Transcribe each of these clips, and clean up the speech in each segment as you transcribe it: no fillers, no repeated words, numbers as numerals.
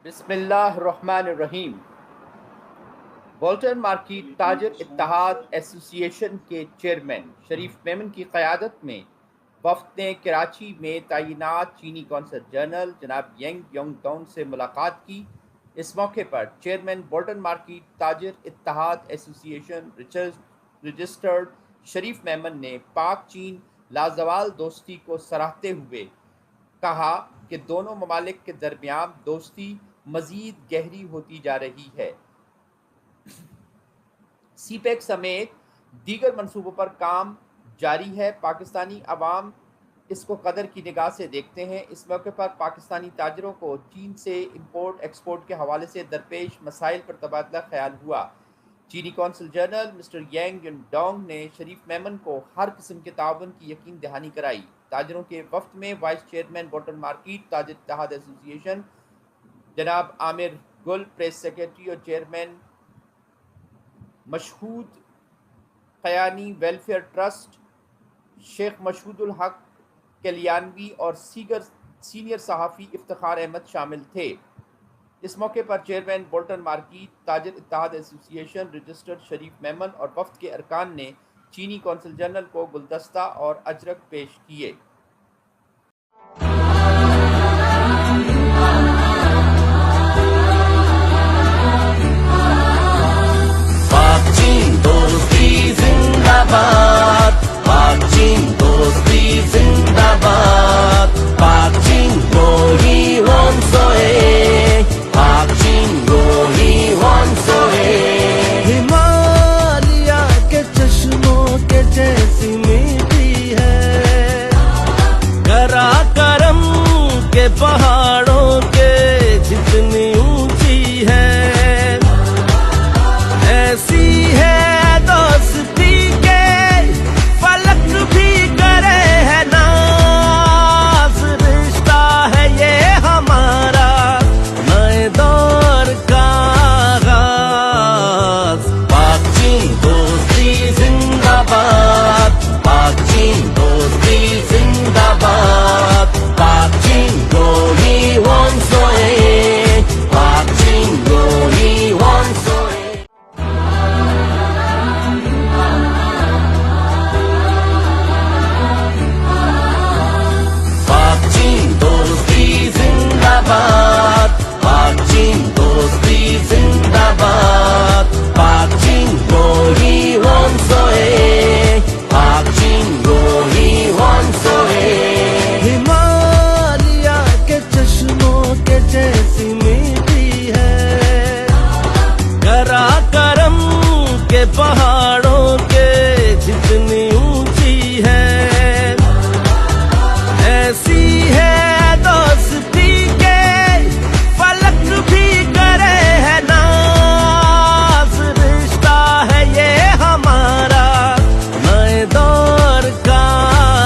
बिस्मिल्लाहिर्रहमानिर्रहीम। Bolton market ताजर इत्तेहाद एसोसिएशन के चेयरमैन शरीफ मेमन की क़यादत में वफ़द ने कराची में तैनात चीनी कौंसल जनरल जनाब येंग योंगडोंग से मुलाकात की। इस मौके पर चेयरमैन बोल्टन मार्केट ताजर इत्तेहाद एसोसिएशन रजिस्टर्ड शरीफ मेमन ने पाक चीन लाजवाल दोस्ती को सराहते हुए कहा कि दोनों ममालिक के दरमियान दोस्ती मज़ीद गहरी होती जा रही है। सीपेक समेत दीगर मंसूबों पर काम जारी है। पाकिस्तानी अवाम इसको कदर की निगाह से देखते हैं। इस मौके पर पाकिस्तानी ताजरों को चीन से इंपोर्ट एक्सपोर्ट के हवाले से दरपेश मसाइल पर तबादला ख्याल हुआ। चीनी कौंसल जनरल मिस्टर येंग योंगडोंग ने शरीफ मेमन को हर किस्म के ताउन की यकीन दहानी कराई। ताजरों के वफ्द में वाइस चेयरमैन बोल्टन मार्केट ताजर इत्तेहाद एसोसिएशन जनाब आमिर गुल, प्रेस सेक्रेटरी और chairman Mashhood Qayani welfare trust Sheikh Mashhoodul Haq Kalianvi और सीनियर सहाफ़ी इफ्तिखार अहमद शामिल थे। इस मौके पर चेयरमैन बोल्टन मार्केट ताजर इत्तेहाद एसोसिएशन रजिस्टर्ड शरीफ मेमन और वफ्द के अरकान ने चीनी कौंसल जनरल को गुलदस्ता और अजरक पेश किए। पाक चीन दोस्ती जिंदाबाद, पाक चीन गोही वंशोए, पाक चीन गोही वंशोए। हिमालय के चश्मों के जैसी मीठी है, कराकरम के पहाड़ों के जितनी ऊंची है, ऐसी है दोस्ती के फलक भी करे है नाज। रिश्ता है ये हमारा नए दौर का आगाज। पाक चीन दोस्ती जिंदाबाद, पाक चीन दोस्ती जिंदाबाद, पाक चीन गोही वंशोए, पाक चीन गोही वंशोए। पाक चीन दोस्ती जिंदाबाद, पाक चीन गोही वंशोए, पाक चीन गोही वंशोए। हिमालय के चश्मों के जैसी मीठी है, कराकरम के पहाड़ों के जितनी ऊंची है, ऐसी है दोस्ती के फलक भी करे है नाज। रिश्ता है ये हमारा नए दौर का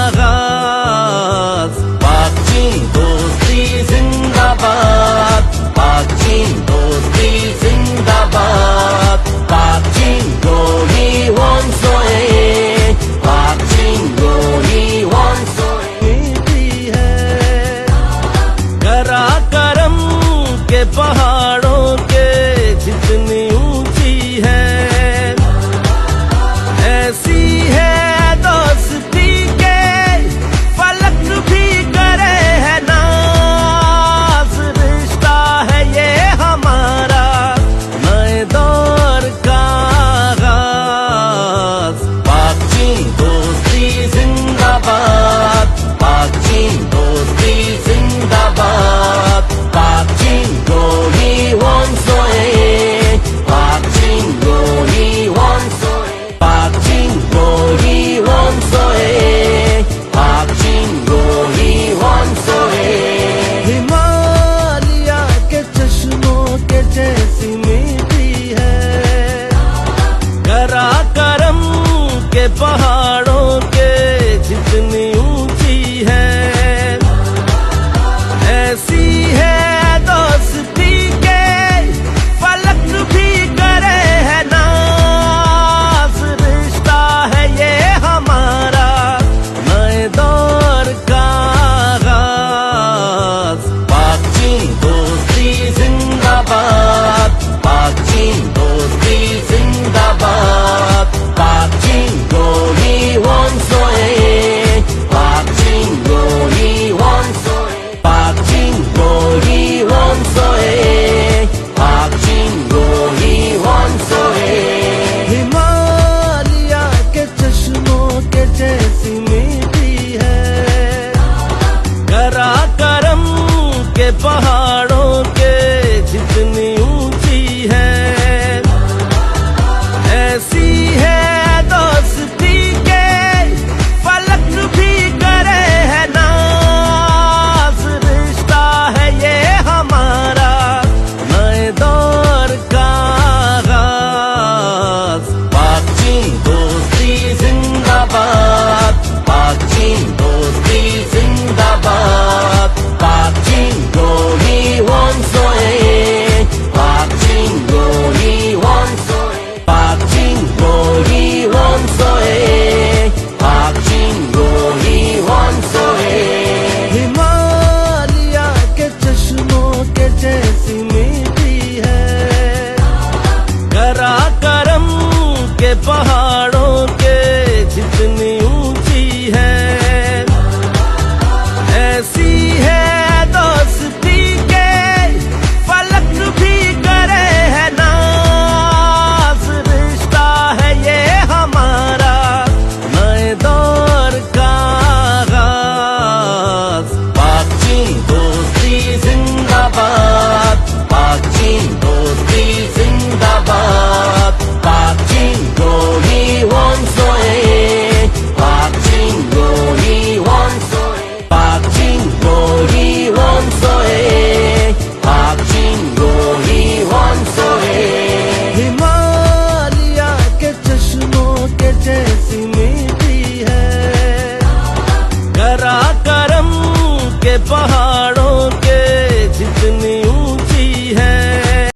आगाज। पाक चीन दोस्ती जिंदाबाद, पाक चीन दोस्ती जिंदाबाद, पाक चीन गोही वंशोए, पाक चीन गोही वंशोए। मीठी है, कराकरम के पहाड़ों के जितनी ऊंची है, ऐसी है दोस्ती के फलक भी करे है नाज। रिश्ता है ये हमारा नए दौर का आगाज। पाक चीन दोस्ती जिंदाबाद, पाक चीन दोस्ती जिंदाबाद, पाक चीन गोही वंशोए, पाक चीन गोही वंशोए, पाक चीन गोही वंशोए, पाक चीन गोही वंशोए। हिमालय के चश्मों के जैसी मीठी है, कराकरम के पहाड़ों के जितनी ऊंची है, ऐसी है दोस्ती के फलक भी करे है नाज। रिश्ता है ये हमारा नए दौर का आगाज। पाक चीन दोस्ती जिंदाबाद, जिंदाबाद, पाक चीन